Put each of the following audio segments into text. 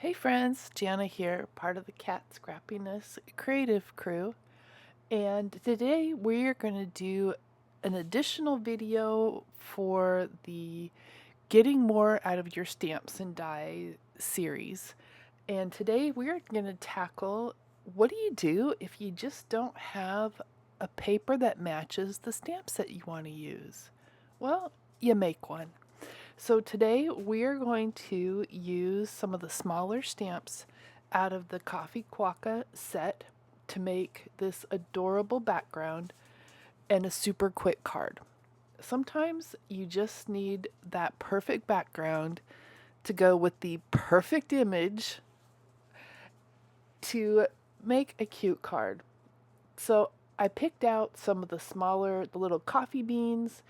Hey friends, Jana here, part of the Kat Scrappiness creative crew. And today we're going to do an additional video for the Getting More Out of Your Stamps and Die series. And today we're going to tackle what do you do if you just don't have a paper that matches the stamps that you want to use? Well, you make one. So today we're going to use some of the smaller stamps out of the Coffee Quokka set to make this adorable background and a super quick card. Sometimes you just need that perfect background to go with the perfect image to make a cute card. So I picked out some of the little coffee beans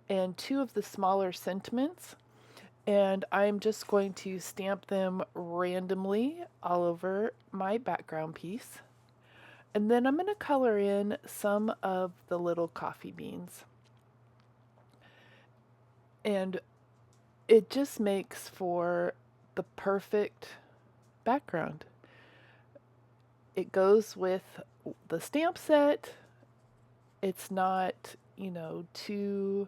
and two of the smaller sentiments, and I'm just going to stamp them randomly all over my background piece. And then I'm going to color in some of the little coffee beans. And it just makes for the perfect background. It goes with the stamp set. It's not, too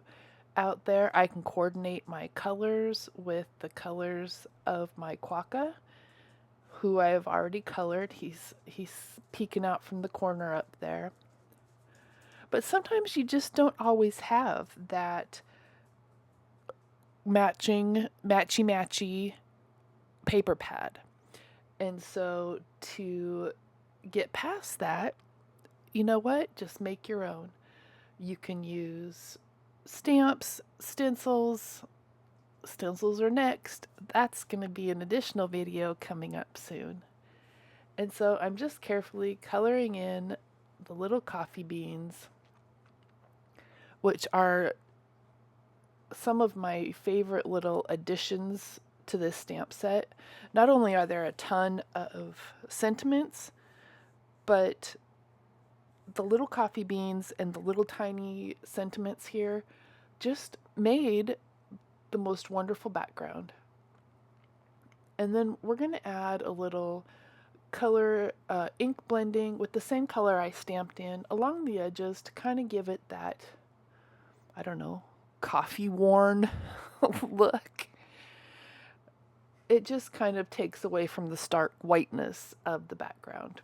out there. I can coordinate my colors with the colors of my Quokka, who I have already colored. He's peeking out from the corner up there. But sometimes you just don't always have that matchy paper pad. And so to get past that, you know what? Just make your own. You can use stamps, stencils. Stencils are next. That's going to be an additional video coming up soon. And so I'm just carefully coloring in the little coffee beans, which are some of my favorite little additions to this stamp set. Not only are there a ton of sentiments, but the little coffee beans and the little tiny sentiments here just made the most wonderful background. And then we're going to add a little color ink blending with the same color I stamped in along the edges to kind of give it that, I don't know, coffee worn look. It just kind of takes away from the stark whiteness of the background.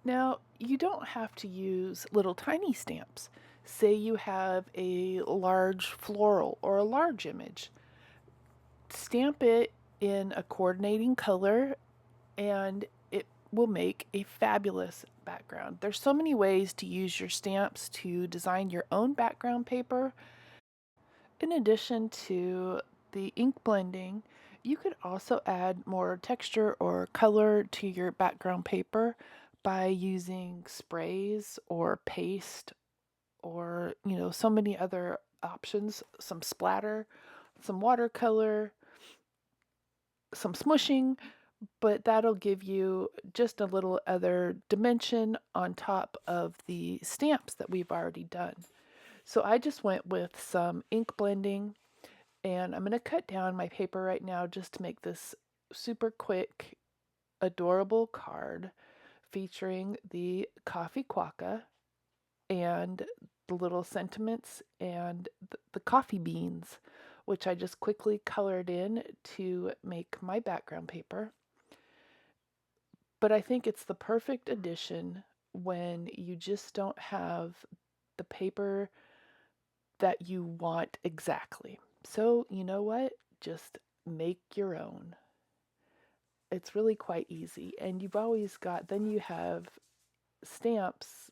Now, you don't have to use little tiny stamps. Say you have a large floral or a large image. Stamp it in a coordinating color and it will make a fabulous background. There's so many ways to use your stamps to design your own background paper. In addition to the ink blending, you could also add more texture or color to your background paper by using sprays or paste or, so many other options, some splatter, some watercolor, some smushing, but that'll give you just a little other dimension on top of the stamps that we've already done. So I just went with some ink blending, and I'm going to cut down my paper right now just to make this super quick, adorable card featuring the coffee quokka and the little sentiments and the coffee beans, which I just quickly colored in to make my background paper. But I think it's the perfect addition when you just don't have the paper that you want exactly. So, you know what? Just make your own. It's really quite easy. And you've always got, then you have stamps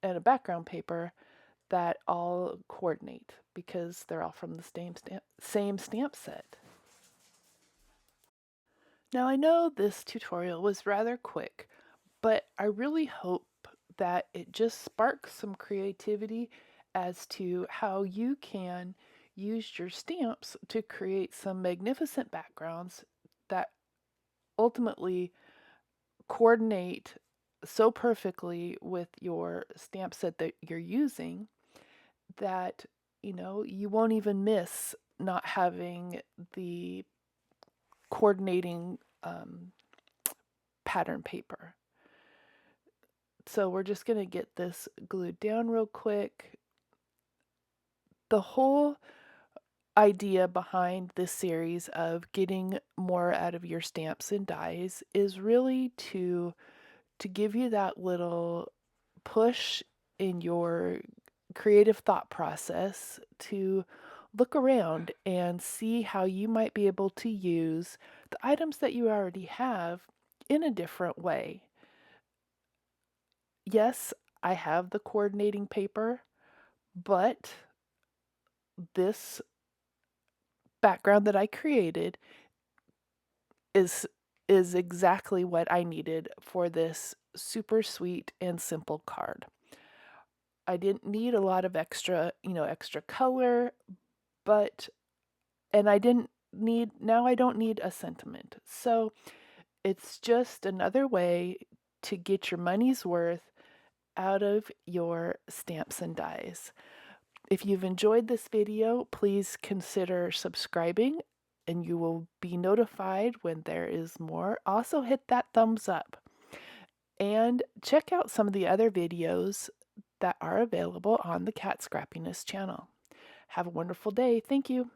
and a background paper that all coordinate because they're all from the same stamp set. Now I know this tutorial was rather quick, but I really hope that it just sparks some creativity as to how you can use your stamps to create some magnificent backgrounds that ultimately coordinate so perfectly with your stamp set that you're using that you won't even miss not having the coordinating pattern paper. So we're just going to get this glued down real quick. The whole idea behind this series of getting more out of your stamps and dies is really to give you that little push in your creative thought process to look around and see how you might be able to use the items that you already have in a different way. Yes, I have the coordinating paper, but this background that I created is exactly what I needed for this super sweet and simple card. I didn't need a lot of extra, extra color, but and I didn't need now I don't need a sentiment. So it's just another way to get your money's worth out of your stamps and dies. If you've enjoyed this video, please consider subscribing and you will be notified when there is more. Also hit that thumbs up and check out some of the other videos that are available on the Kat Scrappiness channel. Have a wonderful day. Thank you.